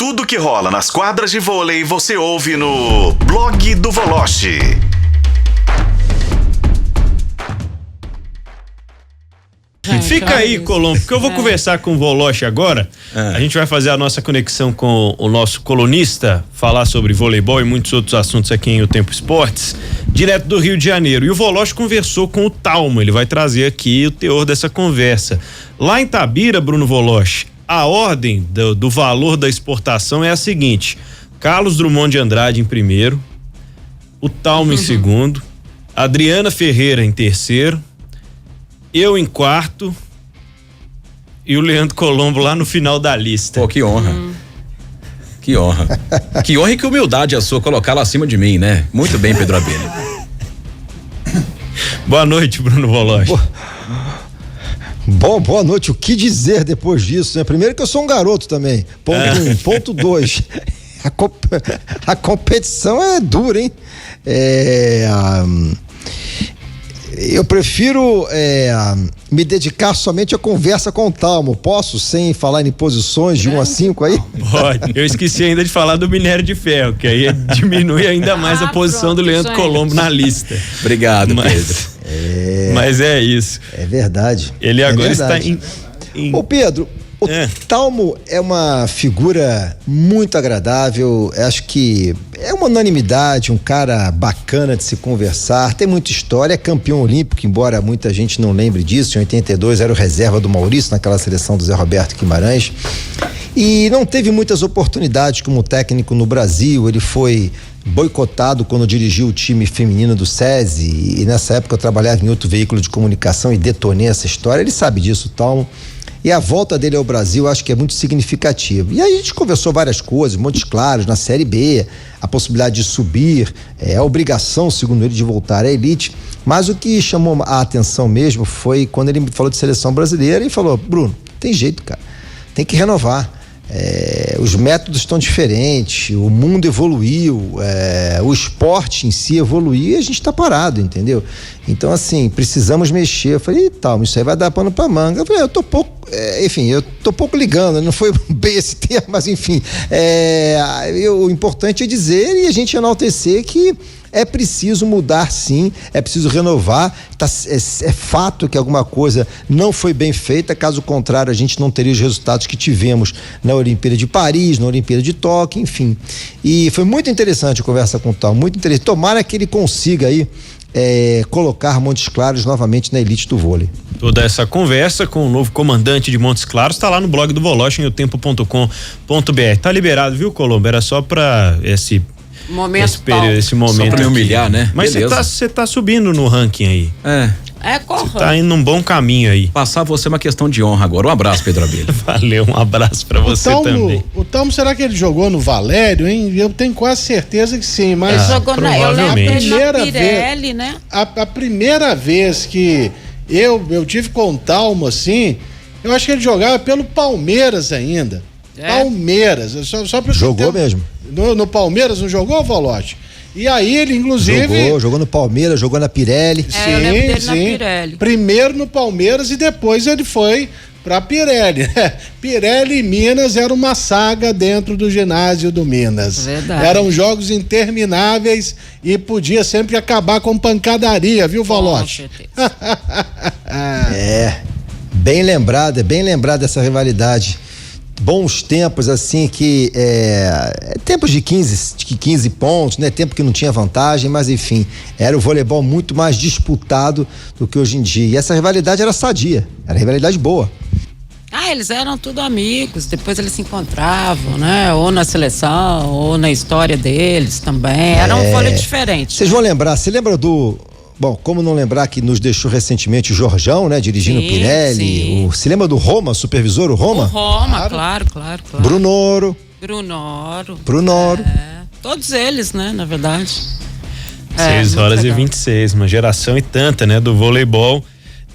Tudo que rola nas quadras de vôlei você ouve no Blog do Voloche. Fica aí, Colombo, porque eu vou conversar com o Voloche agora. A gente vai fazer a nossa conexão com o nosso colunista, falar sobre voleibol e muitos outros assuntos aqui em O Tempo Esportes, direto do Rio de Janeiro. E o Voloche conversou com o Talmo, ele vai trazer aqui o teor dessa conversa. Lá em Tabira, Bruno Voloche, a ordem do valor da exportação é a seguinte: Carlos Drummond de Andrade em primeiro, o Talmo em segundo, Adriana Ferreira em terceiro, eu em quarto e o Leandro Colombo lá no final da lista. Pô, que honra. Que honra. Que honra e que humildade a sua colocá-lo acima de mim, né? Muito bem, Pedro Abelha. Boa noite, Bruno Voloche. Boa noite. O que dizer depois disso, né? Primeiro que eu sou um garoto também. Ponto 1. Ponto 2. A competição é dura, hein? Eu prefiro me dedicar somente à conversa com o Talmo. Posso, sem falar em posições de 1 a 5 aí? Pode. Eu esqueci ainda de falar do minério de ferro, que aí diminui ainda mais a posição do Leandro Colombo na lista. Obrigado, Pedro. Mas é isso. É verdade. Ele agora está em... Ô, Pedro, o Talmo é uma figura muito agradável, acho que é uma unanimidade, um cara bacana de se conversar, tem muita história, é campeão olímpico, embora muita gente não lembre disso, em 82 era o reserva do Maurício naquela seleção do Zé Roberto Guimarães, e não teve muitas oportunidades como técnico no Brasil. Ele foi boicotado quando dirigiu o time feminino do SESI, e nessa época eu trabalhava em outro veículo de comunicação e detonei essa história. Ele sabe disso, Talmo. E a volta dele ao Brasil acho que é muito significativa. E aí a gente conversou várias coisas, Montes Claros na Série B, a possibilidade de subir, a obrigação, segundo ele, de voltar à elite. Mas o que chamou a atenção mesmo foi quando ele falou de seleção brasileira e falou: Bruno, tem jeito, cara, tem que renovar. Os métodos estão diferentes, o mundo evoluiu, o esporte em si evoluiu e a gente está parado, entendeu? Então, assim, precisamos mexer. Eu falei, isso aí vai dar pano pra manga. Eu falei, eu tô pouco ligando, não foi bem esse termo, mas enfim, o importante é dizer e a gente enaltecer que é preciso mudar, sim, é preciso renovar. É fato que alguma coisa não foi bem feita, caso contrário a gente não teria os resultados que tivemos na Olimpíada de Paris, na Olimpíada de Tóquio, enfim. E foi muito interessante a conversa com o Tal, muito interessante. Tomara que ele consiga aí colocar Montes Claros novamente na elite do vôlei. Toda essa conversa com o novo comandante de Montes Claros está lá no blog do Voloche, em otempo.com.br. Tá liberado, viu, Colombo? Era só para esse momento. Só pra me humilhar, né? Mas você tá subindo no ranking aí. Correto. Você tá indo num bom caminho aí. Passar você é uma questão de honra agora. Um abraço, Pedro Abelha. Valeu, um abraço pra você também. O Talmo, será que ele jogou no Valério, hein? Eu tenho quase certeza que sim, mas jogou provavelmente. na Pirelli, né? A primeira vez que eu tive com o Talmo, assim, eu acho que ele jogava pelo Palmeiras ainda. Palmeiras. Só pra jogou mesmo. No Palmeiras não jogou, Voloche? E aí ele, inclusive... Jogou no Palmeiras, jogou na Pirelli. Eu lembro dele na Pirelli. Primeiro no Palmeiras e depois ele foi pra Pirelli. Pirelli e Minas era uma saga dentro do ginásio do Minas. Verdade. Eram jogos intermináveis e podia sempre acabar com pancadaria, viu, Voloche? Bem lembrada essa rivalidade. Bons tempos, assim, que tempos de 15 pontos, né? Tempo que não tinha vantagem, mas enfim, era o voleibol muito mais disputado do que hoje em dia. E essa rivalidade era sadia, era rivalidade boa. Eles eram tudo amigos, depois eles se encontravam, né? Ou na seleção, ou na história deles também. Era um vôlei diferente. Vocês vão lembrar, você lembra do... Bom, como não lembrar que nos deixou recentemente o Jorjão, né? Dirigindo o Pirelli. Você lembra do Roma, supervisor, o Roma? O Roma, claro. Brunoro. Todos eles, né? Na verdade. 6h26, uma geração e tanta, né? Do voleibol.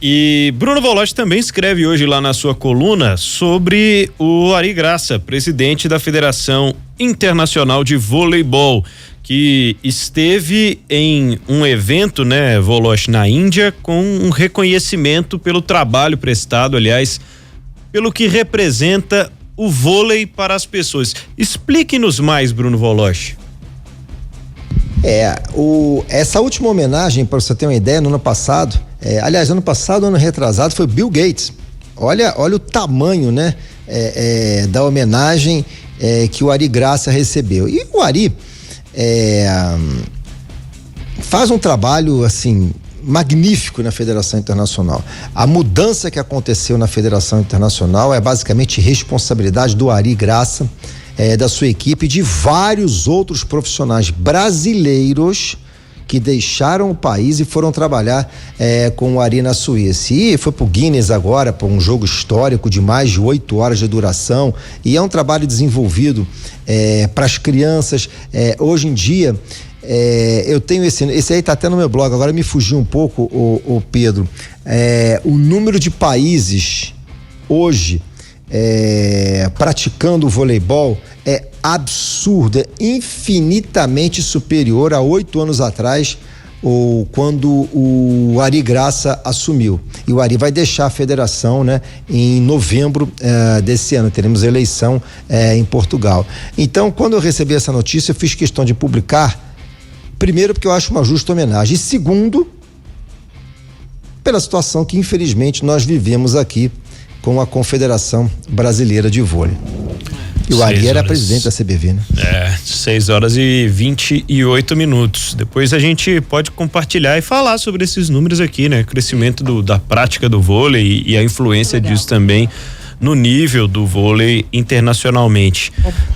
E Bruno Voloche também escreve hoje lá na sua coluna sobre o Ari Graça, presidente da Federação Internacional de Voleibol, que esteve em um evento, né, Voloche, na Índia, com um reconhecimento pelo trabalho prestado, aliás, pelo que representa o vôlei para as pessoas. Explique-nos mais, Bruno Wolosch. Essa última homenagem, para você ter uma ideia, no ano passado, ano retrasado, foi Bill Gates. Olha o tamanho, né, da homenagem que o Ari Graça recebeu. E o Ari faz um trabalho, assim, magnífico na Federação Internacional. A mudança que aconteceu na Federação Internacional é basicamente responsabilidade do Ari Graça, da sua equipe e de vários outros profissionais brasileiros que deixaram o país e foram trabalhar com o Ari na Suíça. E foi pro Guinness agora, para um jogo histórico de mais de 8 horas de duração, e é um trabalho desenvolvido para as crianças. Hoje em dia, eu tenho esse aí tá até no meu blog, agora me fugiu um pouco, o Pedro. O número de países hoje praticando o voleibol é absurdo, é infinitamente superior a 8 anos atrás, ou quando o Ari Graça assumiu. E o Ari vai deixar a federação, né, em novembro desse ano. Teremos eleição em Portugal. Então, quando eu recebi essa notícia, eu fiz questão de publicar, primeiro porque eu acho uma justa homenagem, e segundo, pela situação que infelizmente nós vivemos aqui com a Confederação Brasileira de Vôlei. E o Ari era presidente da CBV, né? 6h28. Depois a gente pode compartilhar e falar sobre esses números aqui, né? Crescimento da prática do vôlei e a influência disso também no nível do vôlei internacionalmente.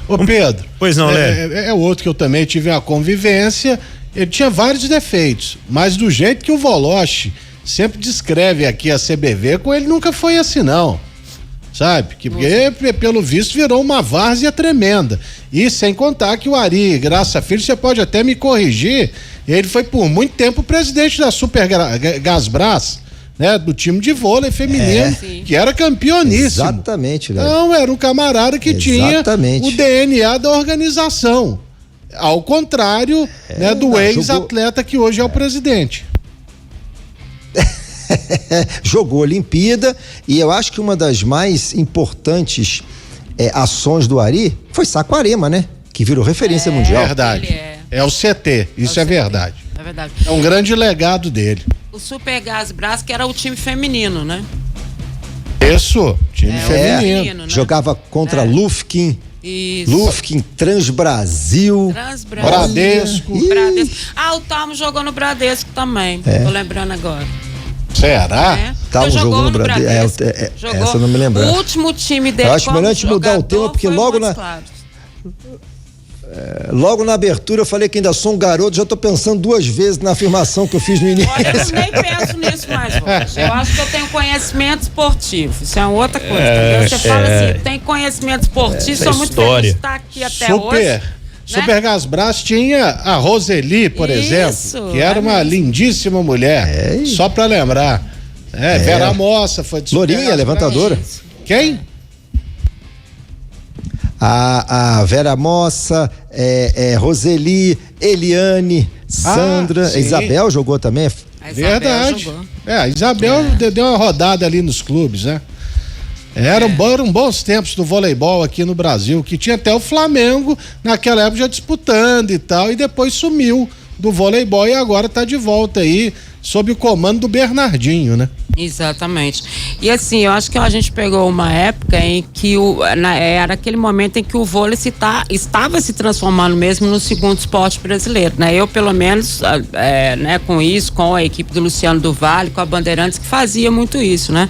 Ô Pedro. Pois não, Léo? É outro que eu também tive uma convivência. Ele tinha vários defeitos, mas do jeito que o Wolosch sempre descreve aqui a CBV, com ele nunca foi assim, não. Sabe? Porque, pelo visto, virou uma várzea tremenda. E sem contar que o Ari Graça Filho, você pode até me corrigir, ele foi por muito tempo presidente da Super Gasbras, né? Do time de vôlei feminino, que era campeoníssimo. Exatamente, Léo. Então, era um camarada que tinha o DNA da organização. Ao contrário, né, do ex-atleta que hoje é o presidente. Jogou Olimpíada, e eu acho que uma das mais importantes ações do Ari foi Saquarema, né? Que virou referência mundial. É verdade. É o CT, isso é verdade. É verdade. É um grande legado dele. O Super Gasbras, que era o time feminino, né? Isso, time feminino. Né? Jogava contra Lufkin. Isso. Lufkin, Transbrasil. Bradesco. O Talmo jogou no Bradesco também. Tô lembrando agora. Será? Talmo jogou no Bradesco. Essa eu não me lembro. O último time dele. Eu acho melhor a gente mudar o tema, porque logo na abertura eu falei que ainda sou um garoto, já tô pensando 2 vezes na afirmação que eu fiz no início. Olha, eu nem penso nisso mais, Wolosch. Eu acho que eu tenho conhecimento esportivo. Isso é outra coisa. Você fala assim, tem conhecimento esportivo, sou muito feliz de estar aqui até hoje. Super Gasbras tinha a Roseli, por exemplo, que era uma lindíssima mulher. Só pra lembrar. Vera Mossa foi de Lourinha, levantadora. Quem? A Vera Mossa, Roseli, Eliane, Sandra, Isabel jogou também. Verdade. A Isabel deu uma rodada ali nos clubes, né? Eram bons tempos do voleibol aqui no Brasil, que tinha até o Flamengo naquela época já disputando e tal, e depois sumiu do voleibol e agora tá de volta aí sob o comando do Bernardinho, né? Exatamente. E assim, eu acho que a gente pegou uma época em que era aquele momento em que o vôlei estava se transformando mesmo no segundo esporte brasileiro, né? Eu, pelo menos, né, com a equipe do Luciano do Vale, com a Bandeirantes, que fazia muito isso, né?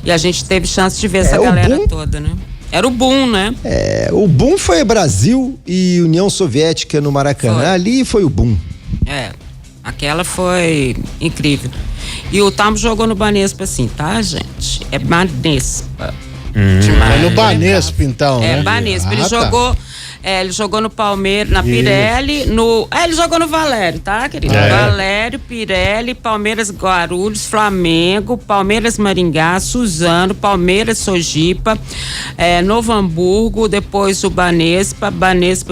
E a gente teve chance de ver essa galera toda, né? Era o boom, né? O boom foi Brasil e União Soviética no Maracanã. Ali foi o boom. Aquela foi incrível. E o Talmo jogou no Banespa, assim, tá, gente? É Banespa. É no Banespa, então, né? Banespa. Ele jogou no Palmeiras, na Pirelli, ele jogou no Valério, tá, querido? Valério, Pirelli, Palmeiras Guarulhos, Flamengo, Palmeiras Maringá, Suzano, Palmeiras Sojipa, Novo Hamburgo, depois o Banespa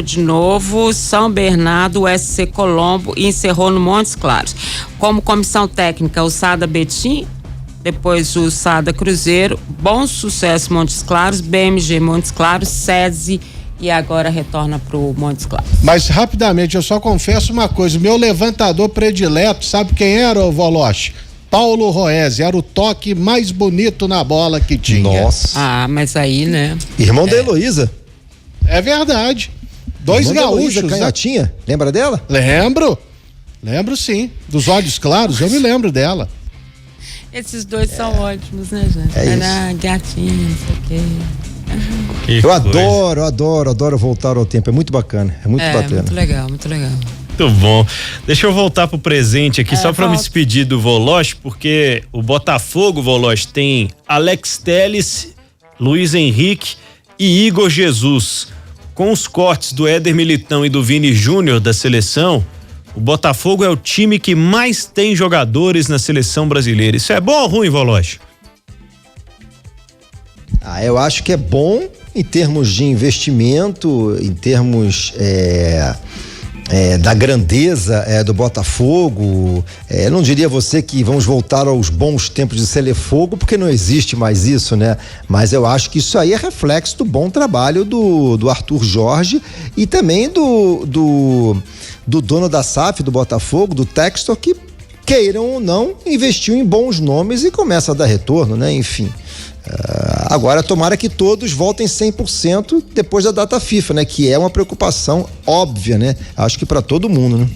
de novo, São Bernardo, SC Colombo e encerrou no Montes Claros. Como comissão técnica, o Sada Betim, depois o Sada Cruzeiro, Bom Sucesso Montes Claros, BMG Montes Claros, SESI e agora retorna pro Montes Claros. Mas rapidamente, eu só confesso uma coisa, meu levantador predileto, sabe quem era, o Voloche? Paulo Roese, era o toque mais bonito na bola que tinha. Nossa. Ah, mas aí, né? Irmão da Heloísa. É verdade. Dois Irmão da gaúchos, Heloísa Canhotinha, lembra dela? Lembro sim, dos olhos claros, eu me lembro dela. Esses dois são ótimos, né, gente? É Era gatinho, não sei o quê. Eu adoro voltar ao tempo, é muito bacana, é muito bacana. Muito legal, muito legal. Muito bom. Deixa eu voltar pro presente aqui, só pra me despedir do Voloche, porque o Botafogo, Voloche, tem Alex Telles, Luiz Henrique e Igor Jesus. Com os cortes do Éder Militão e do Vini Júnior da seleção, o Botafogo é o time que mais tem jogadores na seleção brasileira. Isso é bom ou ruim, Voloche? Eu acho que é bom em termos de investimento, em termos da grandeza do Botafogo. Não diria você que vamos voltar aos bons tempos de Selefogo, porque não existe mais isso, né? Mas eu acho que isso aí é reflexo do bom trabalho do Arthur Jorge e também do dono da SAF do Botafogo, do Textor, que, queiram ou não, investiu em bons nomes e começa a dar retorno, né? Enfim. Agora, tomara que todos voltem 100% depois da data FIFA, né? Que é uma preocupação óbvia, né? Acho que para todo mundo, né?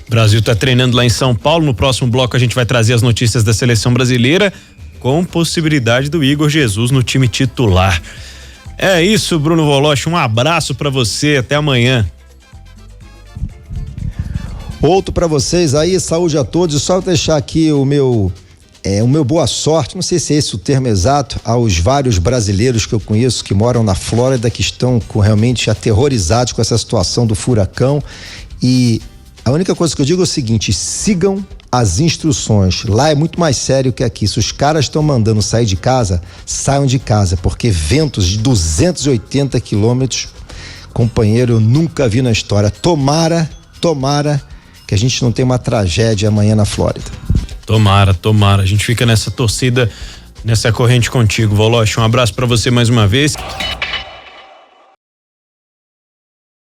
O Brasil tá treinando lá em São Paulo. No próximo bloco a gente vai trazer as notícias da seleção brasileira, com possibilidade do Igor Jesus no time titular. É isso, Bruno Voloche. Um abraço para você. Até amanhã. Outro para vocês aí, saúde a todos. E só deixar aqui o meu boa sorte, não sei se é esse o termo exato, aos vários brasileiros que eu conheço que moram na Flórida, que estão realmente aterrorizados com essa situação do furacão. E a única coisa que eu digo é o seguinte: sigam as instruções. Lá é muito mais sério que aqui. Se os caras estão mandando sair de casa, saiam de casa, porque ventos de 280 quilômetros, companheiro, eu nunca vi na história. Tomara que a gente não tenha uma tragédia amanhã na Flórida. Tomara. A gente fica nessa torcida, nessa corrente contigo, Voloche. Um abraço pra você mais uma vez.